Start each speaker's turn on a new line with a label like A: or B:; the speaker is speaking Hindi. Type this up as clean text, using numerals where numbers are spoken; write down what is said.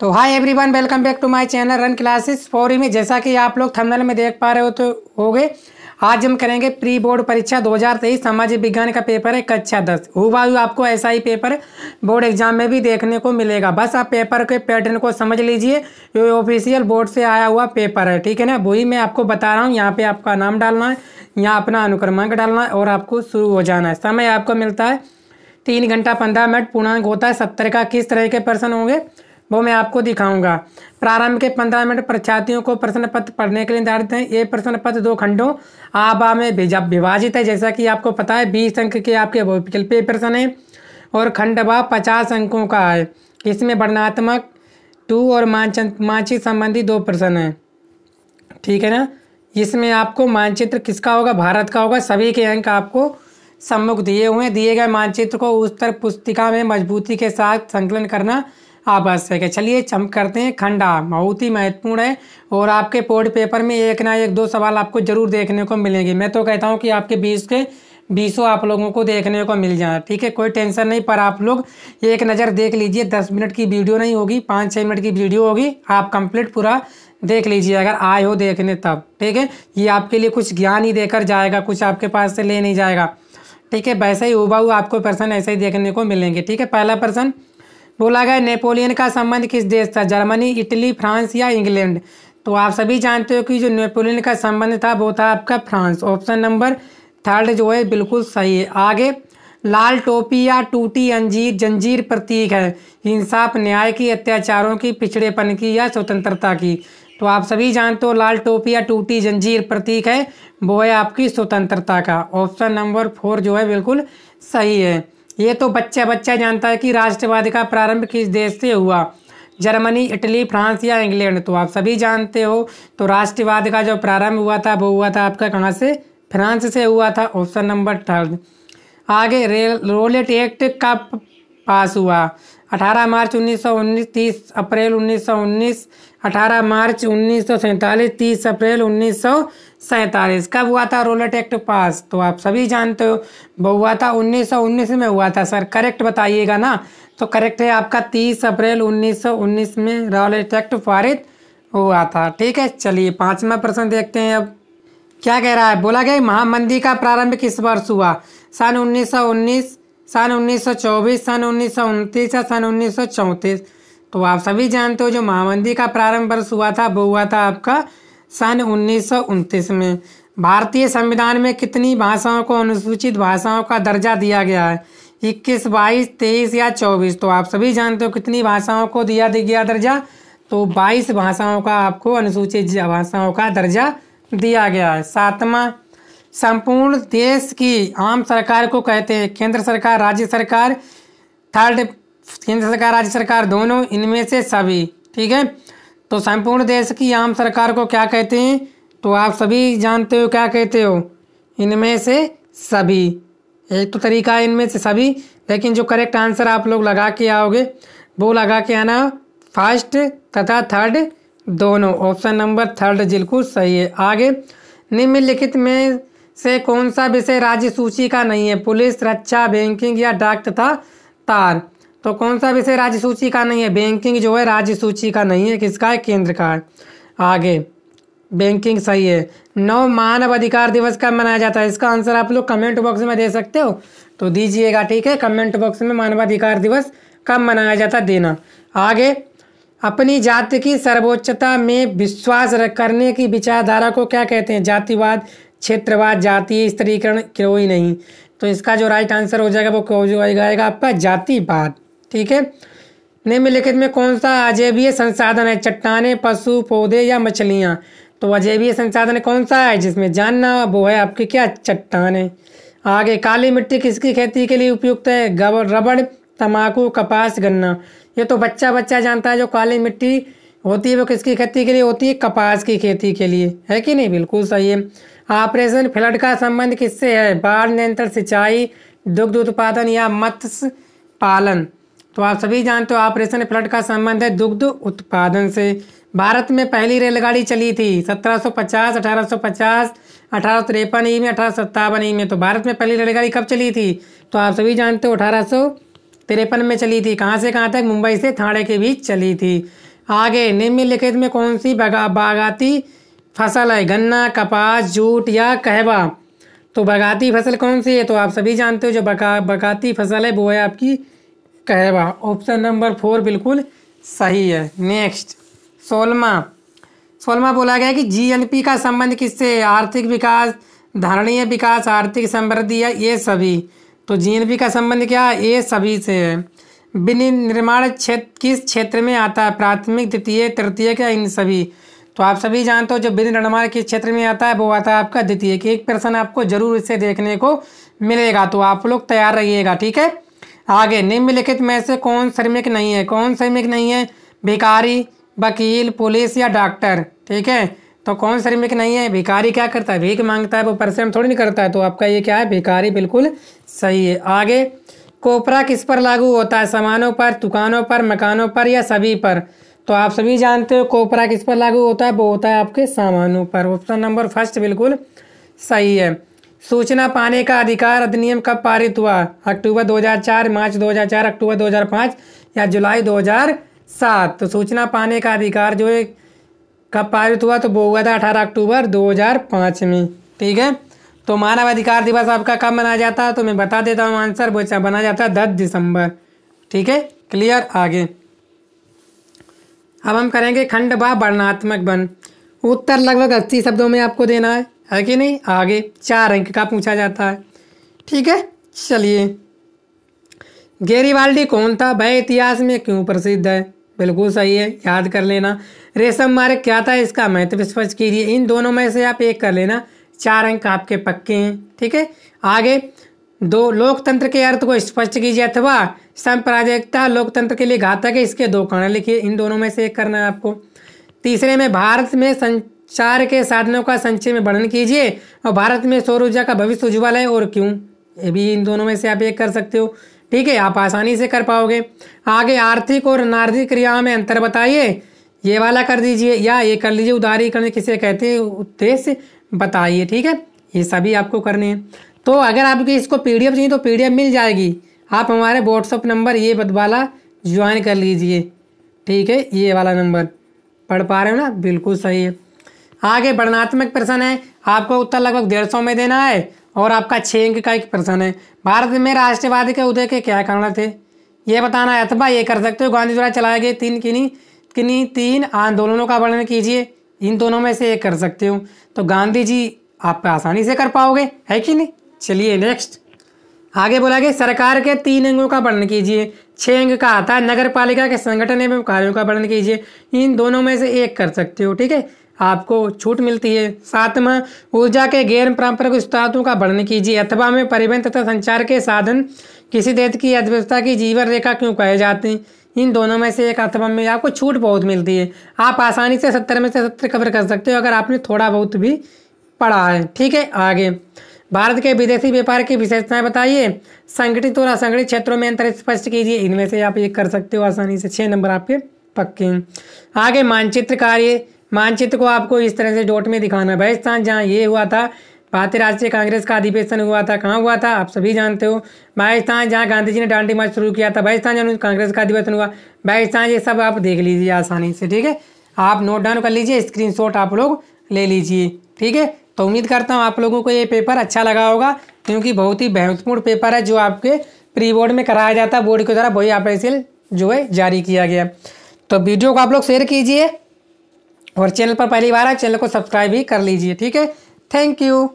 A: तो hi everyone, welcome back to my channel run classes for में। जैसा कि आप लोग थंबनेल में देख पा रहे हो तो होगे, आज हम करेंगे प्री बोर्ड परीक्षा 2023 सामाजिक विज्ञान का पेपर है कक्षा 10। हुबहू आपको ऐसा ही पेपर बोर्ड एग्जाम में भी देखने को मिलेगा। बस आप पेपर के पैटर्न को समझ लीजिए, ये ऑफिशियल बोर्ड से आया हुआ पेपर है, ठीक है ना। वही मैं आपको बता रहा हूँ। यहाँ पे आपका नाम डालना है, यहाँ अपना अनुक्रमांक डालना है और आपको शुरू हो जाना है। समय आपको मिलता है 3 घंटा 15 मिनट। पूर्णांक होता है 70 का। किस तरह के प्रश्न होंगे वो मैं आपको दिखाऊंगा। प्रारंभ के 15 मिनट परीक्षार्थियों को प्रश्न पत्र पढ़ने के लिए निर्धारित हैं। ये प्रश्न पत्र 2 खंडों आबा में विभाजित है। जैसा कि आपको पता है 20 अंक के आपके विकल्पीय प्रश्न हैं और खंड बा 50 अंकों का है। इसमें वर्णनात्मक 2 और मानचित्र संबंधी 2 प्रश्न हैं, ठीक है ना। इसमें आपको मानचित्र किसका होगा? भारत का होगा। सभी के अंक आपको सम्मुख दिए हुए हैं। दिए गए मानचित्र को उत्तर पुस्तिका में मजबूती के साथ संकलन करना आवश्यक है। चलिए हम करते हैं। खंड आ बहुत ही महत्वपूर्ण है और आपके बोर्ड पेपर में एक ना एक 2 सवाल आपको जरूर देखने को मिलेंगे। मैं तो कहता हूं कि आपके 20 के 20 आप लोगों को देखने को मिल जाए, ठीक है। कोई टेंशन नहीं, पर आप लोग एक नज़र देख लीजिए। 10 मिनट की वीडियो नहीं होगी, 5-6 मिनट की वीडियो होगी। आप कंप्लीट पूरा देख लीजिए अगर आए हो देखने तब, ठीक है। ये आपके लिए कुछ ज्ञान ही देकर जाएगा, कुछ आपके पास से ले नहीं जाएगा, ठीक है। वैसे ही हुबहू आपको प्रश्न ऐसे ही देखने को मिलेंगे, ठीक है। पहला प्रश्न बोला गया, नेपोलियन का संबंध किस देश था? जर्मनी, इटली, फ्रांस या इंग्लैंड? तो आप सभी जानते हो कि जो नेपोलियन का संबंध था वो था आपका फ्रांस। ऑप्शन नंबर 3 जो है बिल्कुल सही है। आगे, लाल टोपी या टूटी जंजीर प्रतीक है इंसाफ, न्याय की, अत्याचारों की, पिछड़ेपन की या स्वतंत्रता की? तो आप सभी जानते हो लाल टोपी या टूटी जंजीर प्रतीक है वो है आपकी स्वतंत्रता का। ऑप्शन नंबर 4 जो है बिल्कुल सही है। ये तो बच्चा जानता है कि राष्ट्रवाद का प्रारंभ किस देश से हुआ? जर्मनी, इटली, फ्रांस या इंग्लैंड? तो आप सभी जानते हो तो राष्ट्रवाद का जो प्रारंभ हुआ था वो हुआ था आपका कहाँ से? फ्रांस से हुआ था। Option number 3। आगे, रोलेट एक्ट कब पास हुआ? 18 मार्च 1919, 30 अप्रैल 1919, 18 मार्च 1947, 30 अप्रैल 1947। कब हुआ था रोलेट एक्ट पास? तो आप सभी जानते हो वो हुआ था 1919 में हुआ था। सर करेक्ट बताइएगा ना। तो करेक्ट है आपका 30 अप्रैल 1919 में रोलेट एक्ट पारित हुआ था, ठीक है। चलिए 5वां प्रश्न देखते हैं। अब क्या कह रहा है? बोला गया महामंदी का प्रारंभ किस वर्ष हुआ? सन 1919, सन 1924, सन 1929 या सन 1934? तो आप सभी जानते हो जो महामंदी का प्रारंभ वर्ष हुआ था वो हुआ था आपका सन 1929 में। भारतीय संविधान में कितनी भाषाओं को अनुसूचित भाषाओं का दर्जा दिया गया है? 21, 22, 23 या 24? तो आप सभी जानते हो कितनी भाषाओं को दिया गया दर्जा? तो 22 भाषाओं का आपको अनुसूचित भाषाओं का दर्जा दिया गया है। 7वां, संपूर्ण देश की आम सरकार को कहते हैं? केंद्र सरकार, राज्य सरकार, थर्ड केंद्र सरकार राज्य सरकार दोनों, इनमें से सभी, ठीक है। तो संपूर्ण देश की आम सरकार को क्या कहते हैं? तो आप सभी जानते हो क्या कहते हो? इनमें से सभी। एक तो तरीका है इनमें से सभी, लेकिन जो करेक्ट आंसर आप लोग लगा के आओगे वो लगा के आना फर्स्ट तथा थर्ड दोनों। ऑप्शन नंबर 3 बिल्कुल सही है। आगे, निम्नलिखित में से कौन सा विषय राज्य सूची का नहीं है? पुलिस, रक्षा, बैंकिंग या डाक तथा तार? तो कौन सा विषय राज्य सूची का नहीं है? बैंकिंग जो है राज्य सूची का नहीं है, किसका है? केंद्र का है। आगे, बैंकिंग सही है। 9 मानव अधिकार दिवस कब मनाया जाता है? इसका आंसर आप लोग कमेंट बॉक्स में दे सकते हो, तो दीजिएगा, ठीक है। कमेंट बॉक्स में मानवाधिकार दिवस कब मनाया जाता देना। आगे, अपनी जाति की सर्वोच्चता में विश्वास करने की विचारधारा को क्या कहते हैं? जातिवाद, क्षेत्रवाद, जातीय स्तरीकरण, कोई नहीं? तो इसका जो राइट आंसर हो जाएगा वो जो आएगा आपका जातिवाद, ठीक है। निम्नलिखित में कौन सा अजैविय संसाधन है? चट्टानें, पशु, पौधे या मछलियाँ? तो अजैविय संसाधन कौन सा है जिसमें जानना वो है आपकी क्या? चट्टानें। आगे, काली मिट्टी किसकी खेती के लिए उपयुक्त है? रबड़, तंबाकू, कपास, गन्ना? ये तो बच्चा जानता है जो काली मिट्टी होती है वो किसकी खेती के लिए होती है? कपास की खेती के लिए, है कि नहीं? बिल्कुल सही है। ऑपरेशन फ्लड का संबंध किससे है? बाढ़ नियंत्रण, सिंचाई, दुग्ध उत्पादन या मत्स्य पालन? तो आप सभी जानते हो ऑपरेशन फ्लड का संबंध है दुग्ध उत्पादन से। भारत में पहली रेलगाड़ी चली थी 1750, 1850, 1853 ई में, 1857 ई में? तो भारत में पहली रेलगाड़ी कब चली थी? तो आप सभी जानते हो 1853 में चली थी। कहाँ से कहाँ तक? मुंबई से ठाणे के बीच चली थी। आगे निम्नलिखित में कौन सी बागाती फसल है? गन्ना, कपास, जूट या कहवा? तो बागाती फसल कौन सी है? तो आप सभी जानते हो जो बागाती फसल है वो है आपकी कहवा। ऑप्शन नंबर 4 बिल्कुल सही है। नेक्स्ट 16वां बोला गया कि जीएनपी का संबंध किससे है? आर्थिक विकास, धारणीय विकास, आर्थिक समृद्धि या ये सभी? तो जीएनपी का संबंध क्या है? ये सभी से है। विनिर्माण क्षेत्र किस क्षेत्र में आता है? प्राथमिक, द्वितीय, तृतीय क्या इन सभी? तो आप सभी जानते हो जो विनिर्माण किस क्षेत्र में आता है वो आता है आपका द्वितीय। कि एक प्रश्न आपको जरूर इससे देखने को मिलेगा, तो आप लोग तैयार रहिएगा, ठीक है। आगे निम्नलिखित में से कौन श्रमिक नहीं है? कौन श्रमिक नहीं है? भिखारी, वकील, पुलिस या डॉक्टर? ठीक है, तो कौन श्रमिक नहीं है? भिखारी क्या करता है? भीख मांगता है, वो परिश्रम थोड़ी नहीं करता है। तो आपका ये क्या है? भिखारी बिल्कुल सही है। आगे कोपरा किस पर लागू होता है? सामानों पर, दुकानों पर, मकानों पर या सभी पर? तो आप सभी जानते हो कोपरा किस पर लागू होता है? वो होता है आपके सामानों पर। ऑप्शन नंबर 1 बिल्कुल सही है। सूचना पाने का अधिकार अधिनियम कब पारित हुआ? अक्टूबर 2004, मार्च 2004, अक्टूबर 2005 या जुलाई 2007? तो सूचना पाने का अधिकार जो है कब पारित हुआ? तो वो हुआ था 18 अक्टूबर 2005 में, ठीक है। तो मानव अधिकार दिवस आपका कब मनाया जाता है? तो मैं बता देता हूँ आंसर, वो बना जाता है 10 दिसंबर, ठीक है। क्लियर। आगे अब हम करेंगे खंड व वर्णनात्मक वन। उत्तर लगभग 80 शब्दों में आपको देना है कि नहीं? आगे 4 अंक का पूछा जाता है, ठीक है। चलिए, गैरिबाल्डी कौन था? वह इतिहास में क्यों प्रसिद्ध है? बिल्कुल सही है, याद कर लेना। रेशम मार्ग क्या था? इसका महत्व स्पष्ट कीजिए। इन दोनों में से आप एक कर लेना, 4 अंक आपके पक्के हैं, ठीक है। आगे 2 लोकतंत्र के अर्थ को स्पष्ट कीजिए, अथवा सांप्रदायिकता लोकतंत्र के लिए घातक है, इसके 2 कारण लिखिए। इन दोनों में से एक करना है आपको। तीसरे में भारत में संचार के साधनों का संक्षेप में वर्णन कीजिए, और भारत में सौर ऊर्जा का भविष्य उज्ज्वल है और क्यों? ये भी इन दोनों में से आप एक कर सकते हो, ठीक है, आप आसानी से कर पाओगे। आगे आर्थिक और नारदी क्रियाओं में अंतर बताइए, ये वाला कर दीजिए, या ये कर लीजिए उदारीकरण किसे कहते हैं, उद्देश्य बताइए, ठीक है। ये सभी आपको करने हैं। तो अगर आपको इसको पीडीएफ चाहिए तो पीडीएफ मिल जाएगी, आप हमारे व्हाट्सअप नंबर ये वाला ज्वाइन कर लीजिए, ठीक है। ये वाला नंबर पढ़ पा रहे हो ना? बिल्कुल सही है। आगे वर्णनात्मक प्रश्न है, आपको उत्तर लगभग 150 में देना है, और आपका 6 अंक का एक प्रश्न है। भारत में राष्ट्रवादी के उदय के क्या कारण थे? ये बताना है, अथवा ये कर सकते हो गांधी द्वारा चलाए गए किन्हीं 3 आंदोलनों का वर्णन कीजिए। इन दोनों में से एक कर सकते हो। तो गांधी जी आप आसानी से कर पाओगे, है कि नहीं। चलिए नेक्स्ट, आगे बोला गया सरकार के 3 अंगों का वर्णन कीजिए। 6 अंक का आता है नगर पालिका के संगठन एवं कार्यों का वर्णन कीजिए। इन दोनों में से एक कर सकते हो, ठीक है, आपको छूट मिलती है। 7वां ऊर्जा के गैर पारंपरिक स्रोतों का वर्णन कीजिए, अथवा में परिवहन तथा संचार के साधन किसी देश की अर्थव्यवस्था की जीवन रेखा क्यों कहे जाते हैं। इन दोनों में से एक अथवा में आपको छूट बहुत मिलती है, आप आसानी से 70 में से 70 कवर कर सकते हो अगर आपने थोड़ा बहुत भी पढ़ा है, ठीक है। आगे भारत के विदेशी व्यापार की विशेषताएं बताइए। संगठित और असंगठित क्षेत्रों में अंतर स्पष्ट कीजिए। इनमें से आप एक कर सकते हो आसानी से, 6 नंबर आपके पक्के हैं। आगे मानचित्र कार्य, मानचित्र को आपको इस तरह से डॉट में दिखाना है। वह स्थान जहाँ ये हुआ था, भारतीय राष्ट्रीय कांग्रेस का अधिवेशन हुआ था, कहाँ हुआ था आप सभी जानते हो। वह स्थान जहाँ गांधी जी ने दांडी मार्च शुरू किया था, वह स्थान जहाँ कांग्रेस का अधिवेशन हुआ, वह स्थान, ये सब आप देख लीजिए आसानी से, ठीक है। आप नोट डाउन कर लीजिए, स्क्रीनशॉट आप लोग ले लीजिए, ठीक है। तो उम्मीद करता हूँ आप लोगों को ये पेपर अच्छा लगा होगा, क्योंकि बहुत ही महत्वपूर्ण पेपर है जो आपके प्री बोर्ड में कराया जाता है, बोर्ड के द्वारा वही ऑफिशियल जो है जारी किया गया। तो वीडियो को आप लोग शेयर कीजिए, और चैनल पर पहली बार है चैनल को सब्सक्राइब भी कर लीजिए, ठीक है। Thank you.